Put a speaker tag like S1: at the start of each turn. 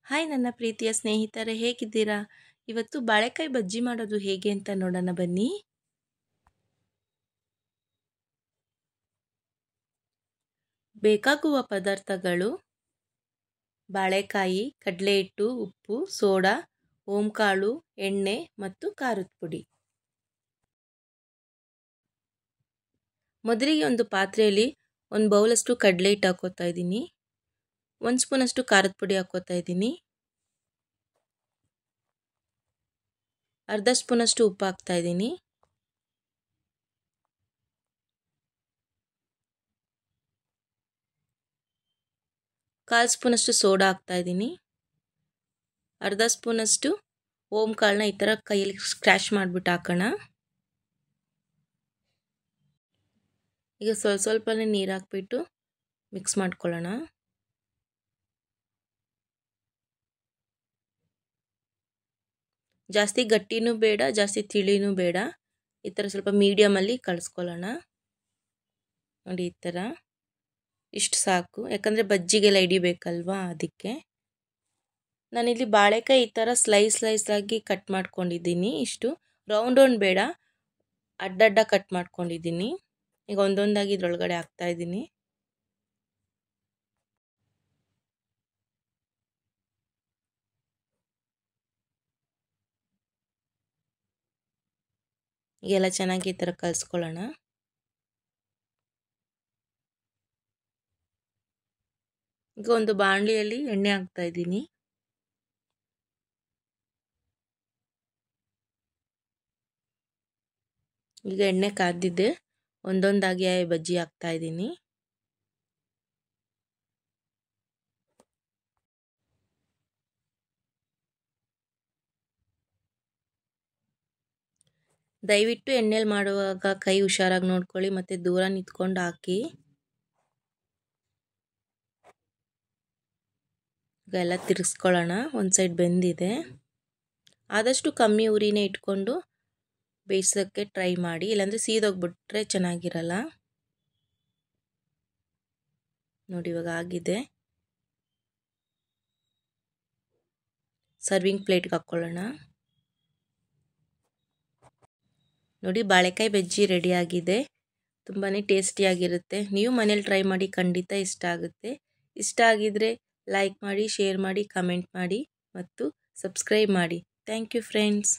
S1: Hi ನನ್ನ ಪ್ರೀತಿಯ ಸ್ನೇಹಿತರೆ, ಹೇಗಿದ್ದೀರಾ? ಇವತ್ತು ಬಾಳೆಕಾಯಿ ಬಜ್ಜಿ ಮಾಡೋದು ಹೇಗೆ ಅಂತ ನೋಡೋಣ ಬನ್ನಿ. ಬೇಕಾಗುವ ಪದಾರ್ಥಗಳು: ಬಾಳೆಕಾಯಿ, ಕಡಲೆ ಹಿಟ್ಟು, ಉಪ್ಪು, ಸೋಡಾ, ಓಂಕಾಳು, ಎಣ್ಣೆ ಮತ್ತು ಖಾರದ ಪುಡಿ. ಮೊದಲಿಗೆ ಒಂದು ಪಾತ್ರೆಯಲ್ಲಿ ಒಂದು ಬೌಲಷ್ಟು ಕಡಲೆ ಹಿಟ್ಟು ಹಾಕೋತಾ ಇದ್ದೀನಿ. 1 ಸ್ಪೂನಷ್ಟು ಖಾರದ ಪುಡಿ ಹಾಕೋತಾ ಇದ್ದೀನಿ. ಅರ್ಧ ಸ್ಪೂನಷ್ಟು ಉಪ್ಪು ಹಾಕ್ತಾ ಇದ್ದೀನಿ. ಕಾಲು ಸ್ಪೂನಷ್ಟು ಸೋಡಾ ಹಾಕ್ತಾ ಇದ್ದೀನಿ. ಅರ್ಧ ಸ್ಪೂನಷ್ಟು ಓಂಕಾಳನ್ನ ಈ ಥರ ಕೈಯಲ್ಲಿ ಸ್ಕ್ರ್ಯಾಶ್ ಮಾಡಿಬಿಟ್ಟು ಹಾಕೋಣ. ಈಗ ಸ್ವಲ್ಪನೇ ನೀರು ಹಾಕ್ಬಿಟ್ಟು ಮಿಕ್ಸ್ ಮಾಡ್ಕೊಳ್ಳೋಣ. ಜಾಸ್ತಿ ಗಟ್ಟಿನೂ ಬೇಡ, ಜಾಸ್ತಿ ತಿಳಿನೂ ಬೇಡ. ಈ ಥರ ಸ್ವಲ್ಪ ಮೀಡಿಯಮಲ್ಲಿ ಕಳಿಸ್ಕೊಳ್ಳೋಣ. ನೋಡಿ, ಈ ಥರ ಇಷ್ಟು ಸಾಕು, ಯಾಕಂದರೆ ಬಜ್ಜಿಗೆಲ್ಲ ಹಿಡಿಬೇಕಲ್ವಾ, ಅದಕ್ಕೆ. ನಾನಿಲ್ಲಿ ಬಾಳೆಕಾಯಿ ಈ ಥರ ಸ್ಲೈಸ್ ಆಗಿ ಕಟ್ ಮಾಡ್ಕೊಂಡಿದ್ದೀನಿ. ಇಷ್ಟು ರೌಂಡ್ ಬೇಡ, ಅಡ್ಡಡ್ಡ ಕಟ್ ಮಾಡ್ಕೊಂಡಿದ್ದೀನಿ. ಈಗ ಒಂದೊಂದಾಗಿ ಇದ್ರೊಳಗಡೆ ಹಾಕ್ತಾ ಇದ್ದೀನಿ. ಈಗೆಲ್ಲ ಚೆನ್ನಾಗಿ ಈ ಥರ ಕಲಿಸ್ಕೊಳ್ಳೋಣ. ಈಗ ಒಂದು ಬಾಣಲಿಯಲ್ಲಿ ಎಣ್ಣೆ ಹಾಕ್ತಾ ಇದ್ದೀನಿ. ಈಗ ಎಣ್ಣೆ ಕಾದಿದ್ದೆ, ಒಂದೊಂದಾಗಿ ಬಜ್ಜಿ ಹಾಕ್ತಾ ಇದ್ದೀನಿ. ದಯವಿಟ್ಟು ಎಣ್ಣೆಲಿ ಮಾಡುವಾಗ ಕೈ ಹುಷಾರಾಗಿ ನೋಡ್ಕೊಳ್ಳಿ, ಮತ್ತು ದೂರ ನಿಂತ್ಕೊಂಡು ಹಾಕಿ. ಈಗ ಎಲ್ಲ ತಿರ್ಗಿಸ್ಕೊಳ್ಳೋಣ. ಒಂದು ಸೈಡ್ ಬೆಂದಿದೆ. ಆದಷ್ಟು ಕಮ್ಮಿ ಉರಿನೇ ಇಟ್ಕೊಂಡು ಬೇಯಿಸೋಕ್ಕೆ ಟ್ರೈ ಮಾಡಿ, ಇಲ್ಲಾಂದರೆ ಸೀದೋಗ್ಬಿಟ್ರೆ ಚೆನ್ನಾಗಿರಲ್ಲ. ನೋಡಿ, ಇವಾಗ ಆಗಿದೆ. ಸರ್ವಿಂಗ್ ಪ್ಲೇಟ್ಗೆ ಹಾಕ್ಕೊಳ್ಳೋಣ. ನೋಡಿ, ಬಾಳೆಕಾಯಿ ಬಜ್ಜಿ ರೆಡಿಯಾಗಿದೆ. ತುಂಬಾ ಟೇಸ್ಟಿಯಾಗಿರುತ್ತೆ. ನೀವು ಮನೇಲಿ ಟ್ರೈ ಮಾಡಿ, ಖಂಡಿತ ಇಷ್ಟ ಆಗುತ್ತೆ. ಇಷ್ಟ ಆಗಿದರೆ ಲೈಕ್ ಮಾಡಿ, ಶೇರ್ ಮಾಡಿ, ಕಮೆಂಟ್ ಮಾಡಿ ಮತ್ತು ಸಬ್ಸ್ಕ್ರೈಬ್ ಮಾಡಿ. Thank you friends.